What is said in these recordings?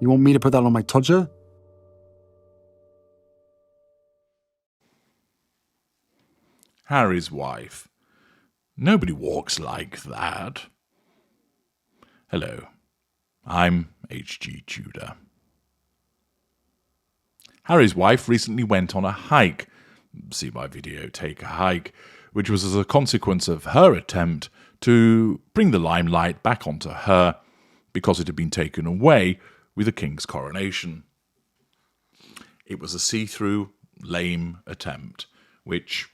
You want me to put that on my todger? Harry's wife. Nobody walks like that. Hello, I'm H.G. Tudor. Harry's wife recently went on a hike. See my video, Take a Hike, which was as a consequence of her attempt to bring the limelight back onto her because it had been taken away with the king's coronation. It was a see-through, lame attempt, which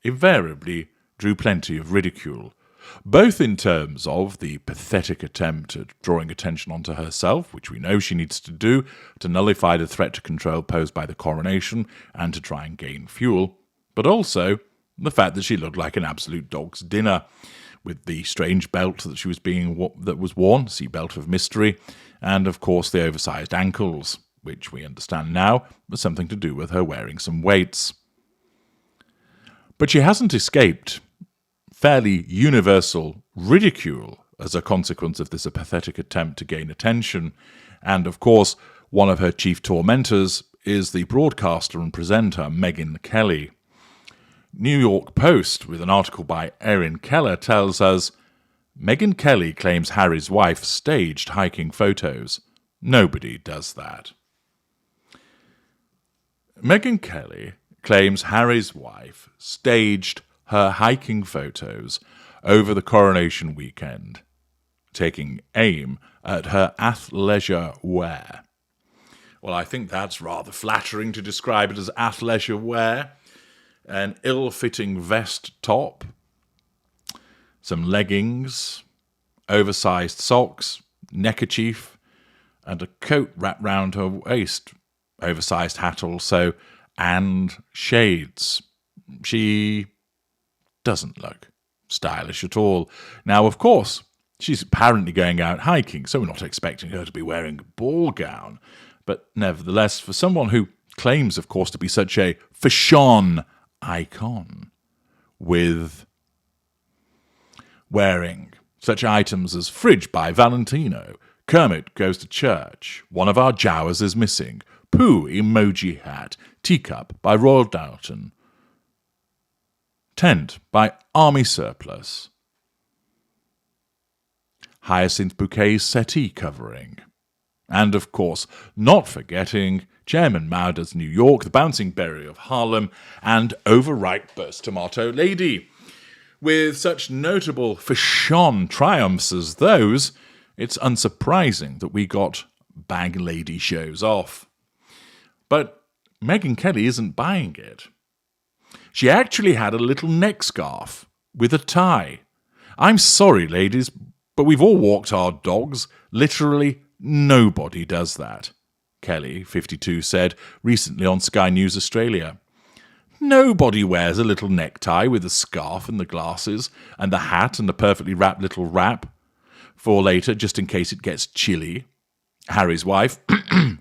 invariably drew plenty of ridicule, both in terms of the pathetic attempt at drawing attention onto herself, which we know she needs to do to nullify the threat to control posed by the coronation and to try and gain fuel, but also the fact that she looked like an absolute dog's dinner, with the strange belt that was worn, see belt of mystery, and of course the oversized ankles, which we understand now was something to do with her wearing some weights. But she hasn't escaped fairly universal ridicule as a consequence of this pathetic attempt to gain attention, and of course one of her chief tormentors is the broadcaster and presenter Meghan Kelly. New York Post, with an article by Erin Keller, tells us, Meghan Kelly claims Harry's wife staged hiking photos. Nobody does that. Meghan Kelly claims Harry's wife staged her hiking photos over the coronation weekend, taking aim at her athleisure wear. Well, I think that's rather flattering to describe it as athleisure wear. An ill-fitting vest top, some leggings, oversized socks, neckerchief, and a coat wrapped round her waist, oversized hat also, and shades. She doesn't look stylish at all. Now, of course, she's apparently going out hiking, so we're not expecting her to be wearing a ball gown. But nevertheless, for someone who claims, of course, to be such a fashion icon, with wearing such items as Fridge by Valentino, Kermit Goes to Church, One of Our Jowers is Missing, Pooh Emoji Hat, Teacup by Royal Downton, Tent by Army Surplus, Hyacinth Bouquet's settee covering, and of course, not forgetting Chairman Mauder's New York, The Bouncing Berry of Harlem, and Overripe Burst Tomato Lady. With such notable fashion triumphs as those, it's unsurprising that we got bag lady shows off. But Meghan Kelly isn't buying it. She actually had a little neck scarf with a tie. I'm sorry, ladies, but we've all walked our dogs. Literally nobody does that, Kelly, 52, said recently on Sky News Australia. Nobody wears a little necktie with a scarf and the glasses and the hat and the perfectly wrapped little wrap for later, just in case it gets chilly. Harry's wife,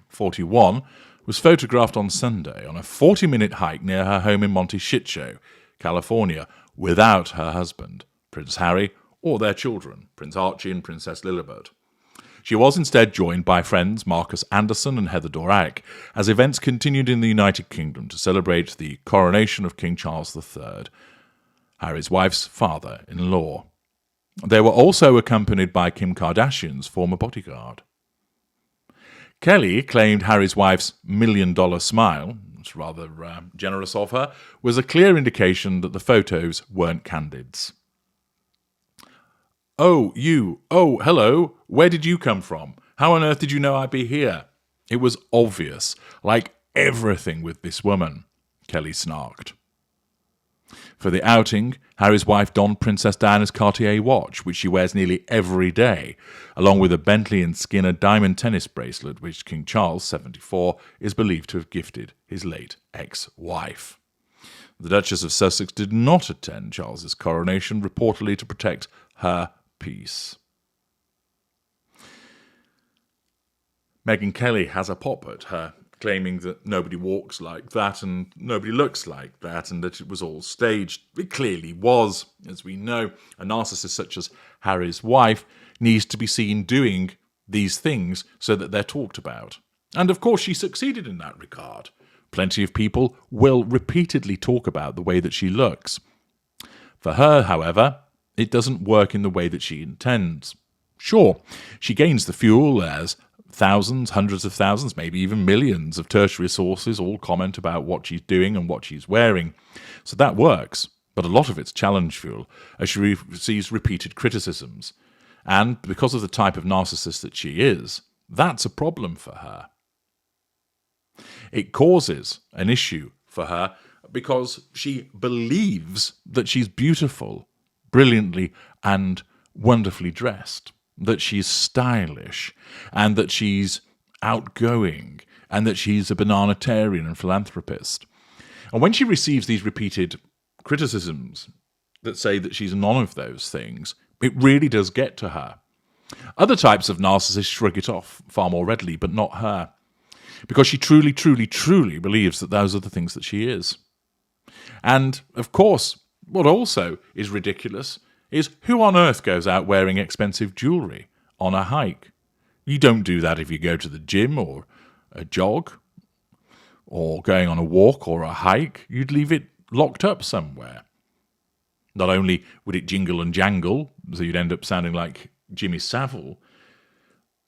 41, was photographed on Sunday on a 40-minute hike near her home in Monte Shitshow, California, without her husband, Prince Harry, or their children, Prince Archie and Princess Lilibet. She was instead joined by friends Marcus Anderson and Heather Dorak as events continued in the United Kingdom to celebrate the coronation of King Charles III, Harry's wife's father-in-law. They were also accompanied by Kim Kardashian's former bodyguard. Kelly claimed Harry's wife's $1 million smile, it's rather generous of her, was a clear indication that the photos weren't candids. Oh, you. Oh, hello. Where did you come from? How on earth did you know I'd be here? It was obvious, like everything with this woman, Kelly snarked. For the outing, Harry's wife donned Princess Diana's Cartier watch, which she wears nearly every day, along with a Bentley & Skinner diamond tennis bracelet, which King Charles, 74, is believed to have gifted his late ex-wife. The Duchess of Sussex did not attend Charles's coronation, reportedly to protect her peace. Meghan Kelly has a pop at her, claiming that nobody walks like that and nobody looks like that and that it was all staged. It clearly was. As we know, a narcissist such as Harry's wife needs to be seen doing these things so that they're talked about. And of course, she succeeded in that regard. Plenty of people will repeatedly talk about the way that she looks. For her, however, it doesn't work in the way that she intends. Sure, she gains the fuel as thousands, hundreds of thousands, maybe even millions of tertiary sources all comment about what she's doing and what she's wearing. So that works, but a lot of it's challenge fuel as she receives repeated criticisms. And because of the type of narcissist that she is, that's a problem for her. It causes an issue for her because she believes that she's beautiful, brilliantly and wonderfully dressed, that she's stylish, and that she's outgoing, and that she's a bananatarian and philanthropist. And when she receives these repeated criticisms that say that she's none of those things, it really does get to her. Other types of narcissists shrug it off far more readily, but not her, because she truly, truly, truly believes that those are the things that she is. And, of course, what also is ridiculous is who on earth goes out wearing expensive jewellery on a hike? You don't do that if you go to the gym or a jog or going on a walk or a hike. You'd leave it locked up somewhere. Not only would it jingle and jangle, so you'd end up sounding like Jimmy Savile,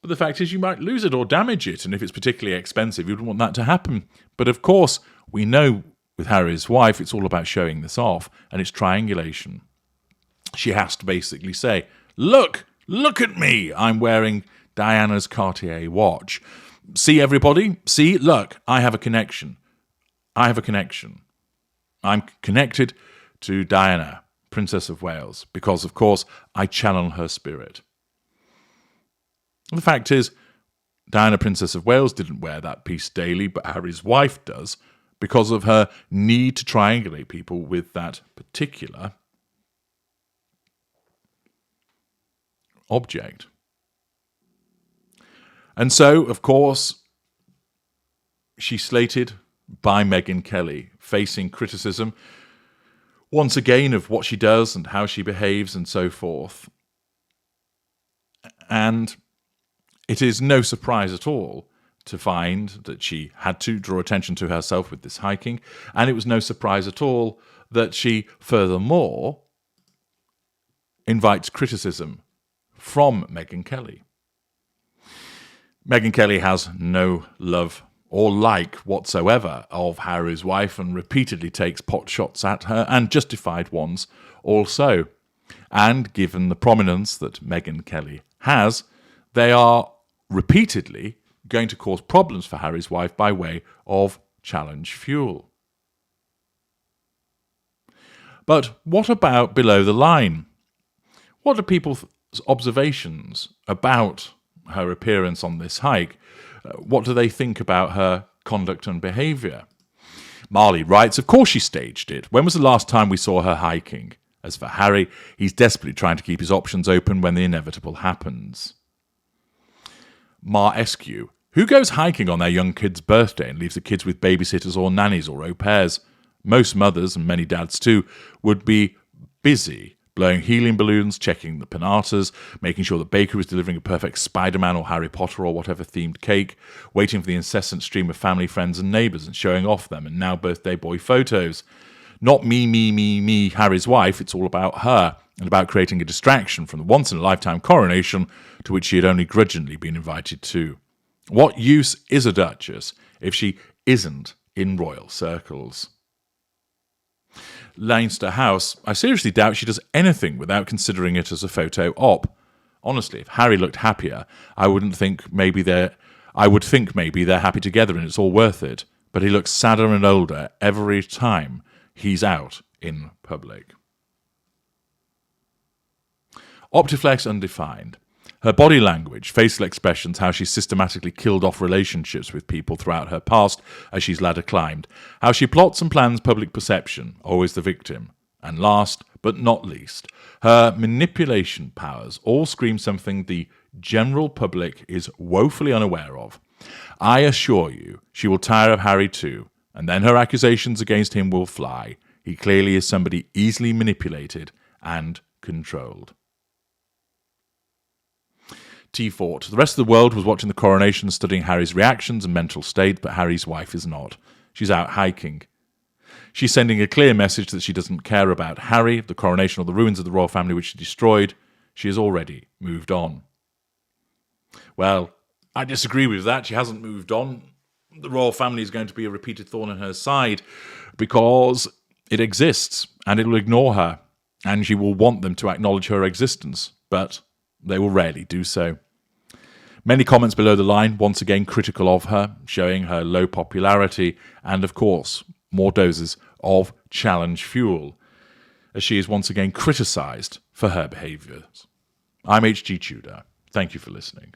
but the fact is you might lose it or damage it, and if it's particularly expensive, you wouldn't want that to happen. But of course, we know with Harry's wife, it's all about showing this off, and it's triangulation. She has to basically say, look at me, I'm wearing Diana's Cartier watch. See, everybody? See, look, I have a connection. I'm connected to Diana, Princess of Wales, because, of course, I channel her spirit. The fact is, Diana, Princess of Wales, didn't wear that piece daily, but Harry's wife does, because of her need to triangulate people with that particular object. And so, of course, she's slated by Meghan Kelly, facing criticism, once again, of what she does and how she behaves and so forth. And it is no surprise at all to find that she had to draw attention to herself with this hiking, and it was no surprise at all that she, furthermore, invites criticism from Meghan Kelly. Meghan Kelly has no love or like whatsoever of Harry's wife and repeatedly takes pot shots at her, and justified ones also. And given the prominence that Meghan Kelly has, they are repeatedly going to cause problems for Harry's wife by way of challenge fuel. But what about below the line? What are people's observations about her appearance on this hike? What do they think about her conduct and behaviour? Marley writes, of course she staged it. When was the last time we saw her hiking? As for Harry, he's desperately trying to keep his options open when the inevitable happens. Eskew, who goes hiking on their young kid's birthday and leaves the kids with babysitters or nannies or au pairs? Most mothers, and many dads too, would be busy blowing helium balloons, checking the pinatas, making sure the baker is delivering a perfect Spider-Man or Harry Potter or whatever themed cake, waiting for the incessant stream of family, friends and neighbours and showing off them and now birthday boy photos. Not me, Harry's wife. It's all about her and about creating a distraction from the once-in-a-lifetime coronation to which she had only grudgingly been invited to. What use is a duchess if she isn't in royal circles? Leinster House, I seriously doubt she does anything without considering it as a photo op. Honestly, if Harry looked happier, I would think maybe they're happy together and it's all worth it. But he looks sadder and older every time he's out in public. Optiflex undefined. Her body language, facial expressions, how she systematically killed off relationships with people throughout her past as she's ladder climbed, how she plots and plans public perception, always the victim, and last but not least, her manipulation powers all scream something the general public is woefully unaware of. I assure you, she will tire of Harry too, and then her accusations against him will fly. He clearly is somebody easily manipulated and controlled. T thought, the rest of the world was watching the coronation, studying Harry's reactions and mental state, but Harry's wife is not. She's out hiking. She's sending a clear message that she doesn't care about Harry, the coronation, or the ruins of the royal family which she destroyed. She has already moved on. Well, I disagree with that. She hasn't moved on. The royal family is going to be a repeated thorn in her side because it exists and it will ignore her, and she will want them to acknowledge her existence, but they will rarely do so. Many comments below the line, once again critical of her, showing her low popularity, and of course, more doses of challenge fuel, as she is once again criticised for her behaviours. I'm H.G. Tudor. Thank you for listening.